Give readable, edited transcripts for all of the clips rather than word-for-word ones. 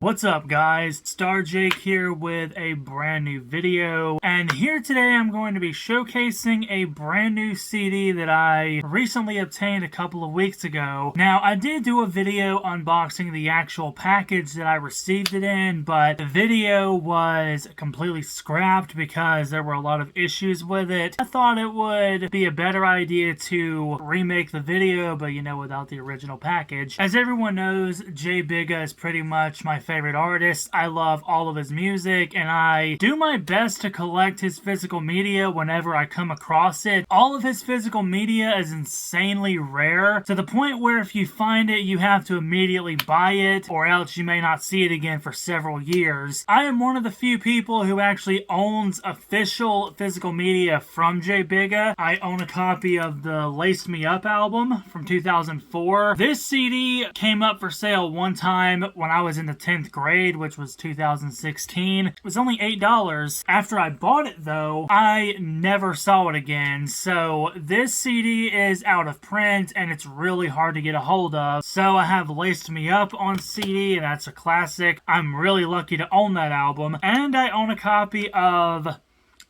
What's up guys, Star Jake here with a brand new video, and here today I'm going to be showcasing a brand new CD that I recently obtained a couple of weeks ago. Now I did do a video unboxing the actual package that I received it in, but the video was completely scrapped because there were a lot of issues with it. I thought it would be a better idea to remake the video, but without the original package. As everyone knows, J Bigga is pretty much my favorite artist. I love all of his music, and I do my best to collect his physical media whenever I come across it. All of his physical media is insanely rare, to the point where if you find it, you have to immediately buy it, or else you may not see it again for several years. I am one of the few people who actually owns official physical media from J Bigga. I own a copy of the Lace Me Up album from 2004. This CD came up for sale one time when I was in the 10th grade, which was 2016. It was only $8. After I bought it though, I never saw it again. So this CD is out of print and it's really hard to get a hold of. So I have Laced Me Up on CD, and that's a classic. I'm really lucky to own that album. And I own a copy of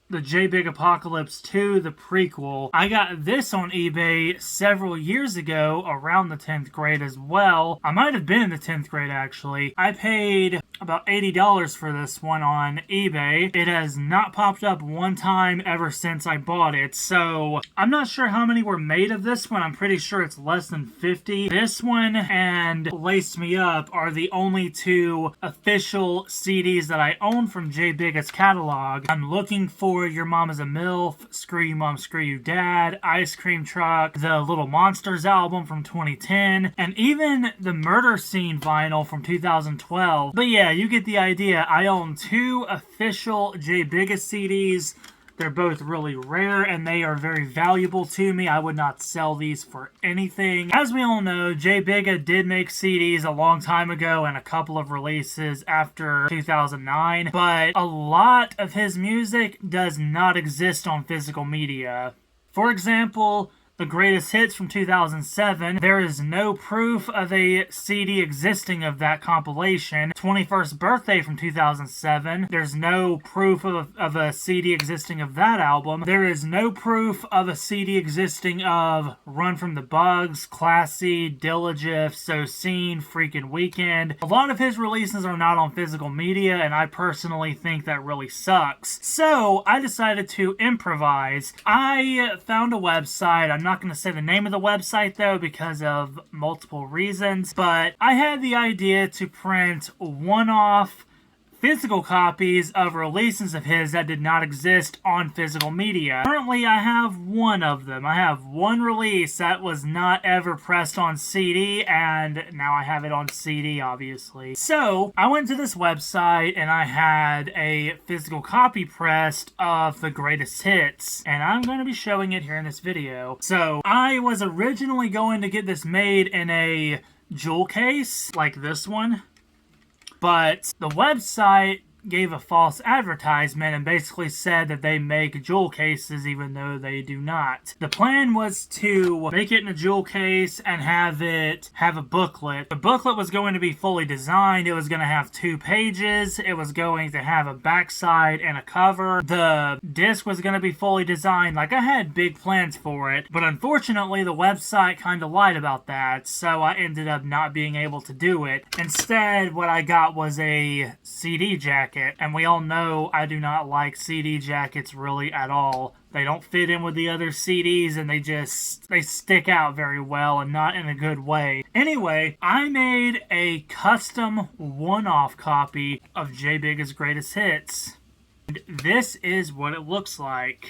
the J Big Apocalypse 2, the prequel. I got this on eBay several years ago, around the 10th grade as well. I might have been in the 10th grade actually. I paid about $80 for this one on eBay. It has not popped up one time ever since I bought it, so I'm not sure how many were made of this one. I'm pretty sure it's less than 50. This one and Lace Me Up are the only two official CDs that I own from J Bigga's catalog. I'm looking for Your Mama's a MILF, Screw You Mom, Screw You Dad, Ice Cream Truck, the Little Monsters album from 2010, and even the Murder Scene vinyl from 2012. But yeah, you get the idea. I own two official J Bigga CDs. They're both really rare and they are very valuable to me. I would not sell these for anything. As we all know, J Bigga did make CDs a long time ago and a couple of releases after 2009, but a lot of his music does not exist on physical media. For example, the Greatest Hits from 2007, there is no proof of a CD existing of that compilation. 21st Birthday from 2007, there's no proof of a CD existing of that album. There is no proof of a CD existing of Run From The Bugs, Classy, Diligif, So Seen, Freakin' Weekend. A lot of his releases are not on physical media, and I personally think that really sucks. So I decided to improvise. I found a website. I'm not going to say the name of the website though because of multiple reasons, but I had the idea to print one-off physical copies of releases of his that did not exist on physical media. Currently, I have one of them. I have one release that was not ever pressed on CD, and now I have it on CD, obviously. So, I went to this website, and I had a physical copy pressed of the Greatest Hits, and I'm going to be showing it here in this video. So, I was originally going to get this made in a jewel case, like this one, but the website gave a false advertisement and basically said that they make jewel cases even though they do not. The plan was to make it in a jewel case and have it have a booklet. The booklet was going to be fully designed. It was going to have 2 pages. It was going to have a backside and a cover. The disc was going to be fully designed. Like, I had big plans for it, but unfortunately the website kind of lied about that, so I ended up not being able to do it. Instead, what I got was a CD jacket. And we all know I do not like CD jackets really at all. They don't fit in with the other CDs and they stick out very well and not in a good way. Anyway, I made a custom one-off copy of J Bigga's Greatest Hits. And this is what it looks like.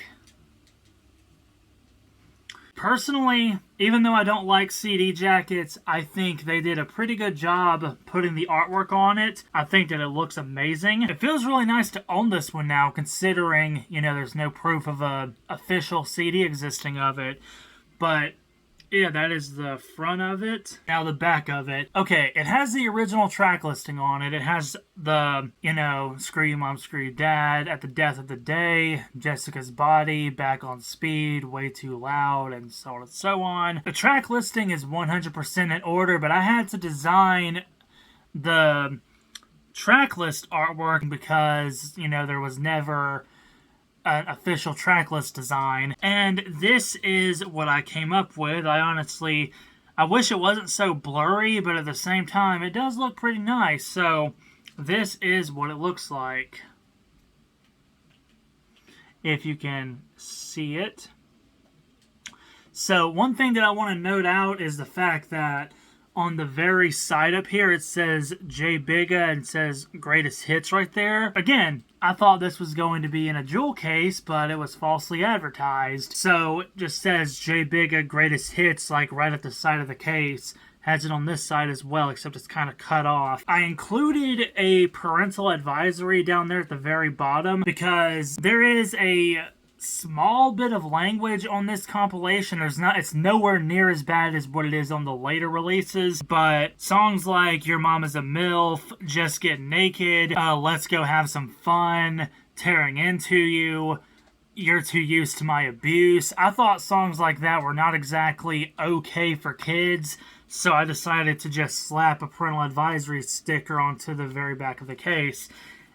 Personally, even though I don't like CD jackets, I think they did a pretty good job putting the artwork on it. I think that it looks amazing. It feels really nice to own this one now, considering, there's no proof of a official CD existing of it. But yeah, that is the front of it. Now the back of it. Okay, it has the original track listing on it. It has the, Screw You Mom, Screw You Dad, At the Death of the Day, Jessica's Body, Back on Speed, Way Too Loud, and so on and so on. The track listing is 100% in order, but I had to design the tracklist artwork because, you know, there was never an official tracklist design. And this is what I came up with. I wish it wasn't so blurry, but at the same time, it does look pretty nice. So this is what it looks like, if you can see it. So one thing that I want to note out is the fact that on the very side up here, it says J Bigga and says Greatest Hits right there. Again, I thought this was going to be in a jewel case, but it was falsely advertised. So it just says J Bigga Greatest Hits, like right at the side of the case. Has it on this side as well, except it's kind of cut off. I included a parental advisory down there at the very bottom because there is a small bit of language on this compilation. It's nowhere near as bad as what it is on the later releases, but songs like Your Mama's a MILF, Just Get Naked, Let's Go Have Some Fun, Tearing Into You, You're Too Used to My Abuse. I thought songs like that were not exactly okay for kids, so I decided to just slap a parental advisory sticker onto the very back of the case.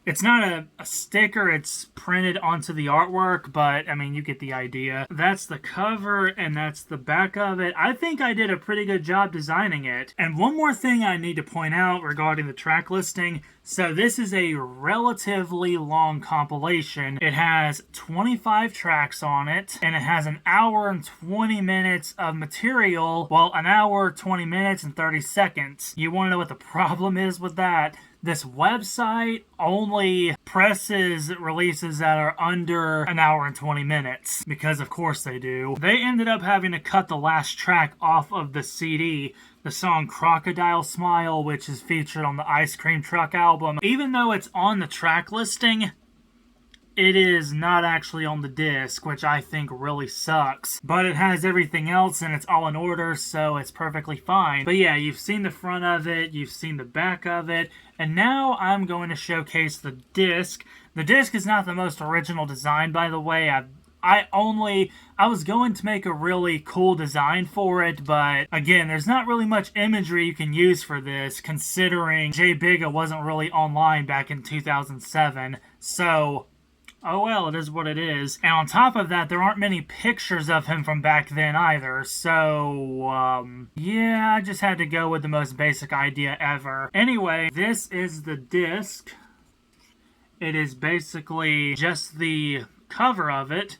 It's not a sticker, it's printed onto the artwork, but, I mean, you get the idea. That's the cover, and that's the back of it. I think I did a pretty good job designing it. And one more thing I need to point out regarding the track listing. So this is a relatively long compilation. It has 25 tracks on it, and it has an hour and 20 minutes of material. Well, an hour, 20 minutes, and 30 seconds. You want to know what the problem is with that? This website only presses releases that are under an hour and 20 minutes, because of course they do. They ended up having to cut the last track off of the CD, the song Crocodile Smile, which is featured on the Ice Cream Truck album. Even though it's on the track listing, it is not actually on the disc, which I think really sucks. But it has everything else and it's all in order, so it's perfectly fine. But yeah, you've seen the front of it, you've seen the back of it, and now I'm going to showcase the disc. The disc is not the most original design, by the way. I was going to make a really cool design for it, but again, there's not really much imagery you can use for this, considering J Bigga wasn't really online back in 2007, so oh well, it is what it is. And on top of that, there aren't many pictures of him from back then either, so, yeah, I just had to go with the most basic idea ever. Anyway, this is the disc. It is basically just the cover of it.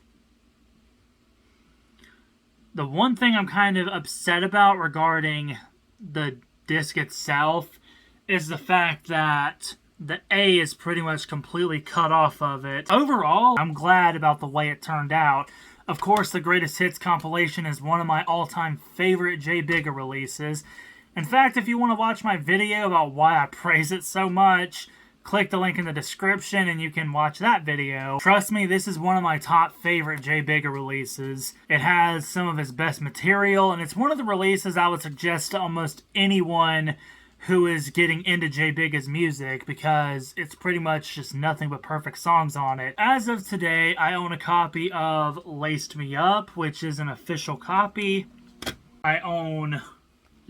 The one thing I'm kind of upset about regarding the disc itself is the fact that the A is pretty much completely cut off of it. Overall, I'm glad about the way it turned out. Of course, the Greatest Hits compilation is one of my all-time favorite J Bigga releases. In fact, if you want to watch my video about why I praise it so much, click the link in the description and you can watch that video. Trust me, this is one of my top favorite J Bigga releases. It has some of his best material, and it's one of the releases I would suggest to almost anyone who is getting into J Bigga's music, because it's pretty much just nothing but perfect songs on it. As of today, I own a copy of Laced Me Up, which is an official copy. I own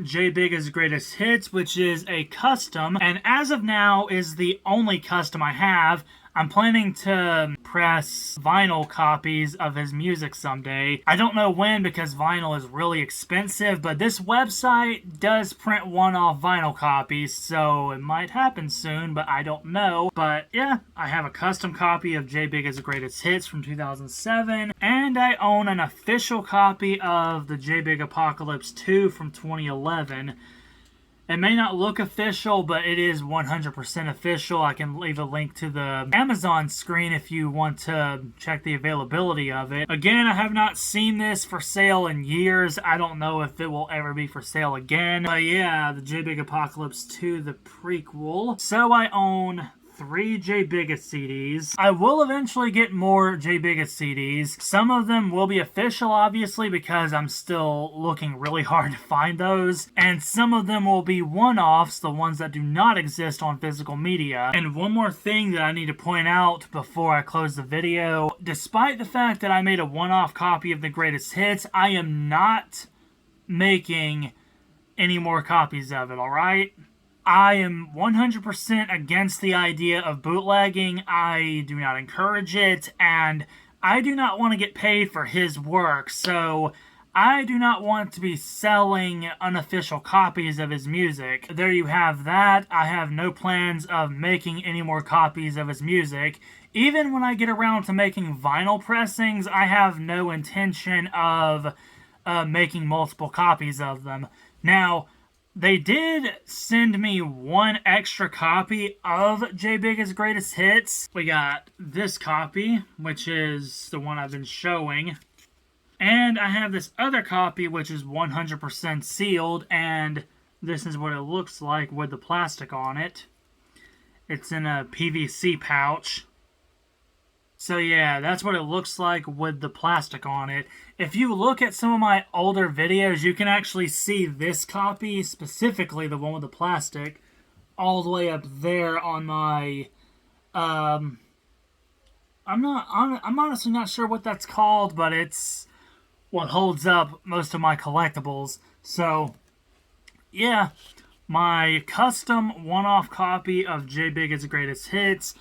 J Bigga's Greatest Hits, which is a custom, and as of now is the only custom I have. I'm planning to press vinyl copies of his music someday. I don't know when, because vinyl is really expensive, but this website does print one-off vinyl copies, so it might happen soon, but I don't know. But yeah, I have a custom copy of J Bigga's Greatest Hits from 2007, and I own an official copy of the J Big Apocalypse 2 from 2011. It may not look official, but it is 100% official. I can leave a link to the Amazon screen if you want to check the availability of it. Again, I have not seen this for sale in years. I don't know if it will ever be for sale again. But yeah, the J Big Apocalypse 2, the prequel. So I own 3 J Bigga CDs. I will eventually get more J Bigga CDs. Some of them will be official, obviously, because I'm still looking really hard to find those. And some of them will be one-offs, the ones that do not exist on physical media. And one more thing that I need to point out before I close the video. Despite the fact that I made a one-off copy of the Greatest Hits, I am not making any more copies of it, alright? I am 100% against the idea of bootlegging. I do not encourage it, and I do not want to get paid for his work, so I do not want to be selling unofficial copies of his music. There you have that. I have no plans of making any more copies of his music. Even when I get around to making vinyl pressings, I have no intention of making multiple copies of them. Now, they did send me one extra copy of J BIGGA'S Greatest Hits. We got this copy, which is the one I've been showing. And I have this other copy, which is 100% sealed, and this is what it looks like with the plastic on it. It's in a PVC pouch. So yeah, that's what it looks like with the plastic on it. If you look at some of my older videos, you can actually see this copy, specifically the one with the plastic, all the way up there on my, I'm honestly not sure what that's called, but it's what holds up most of my collectibles. So yeah, my custom one-off copy of J BIGGA'S Greatest Hits.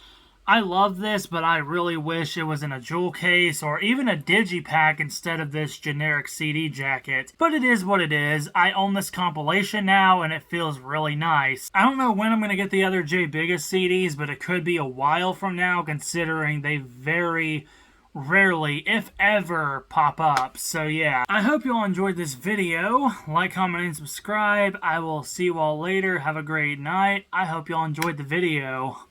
I love this, but I really wish it was in a jewel case or even a digipack instead of this generic CD jacket. But it is what it is. I own this compilation now, and it feels really nice. I don't know when I'm going to get the other J BIGGA'S CDs, but it could be a while from now, considering they very rarely, if ever, pop up. So yeah, I hope you all enjoyed this video. Like, comment, and subscribe. I will see you all later. Have a great night. I hope you all enjoyed the video.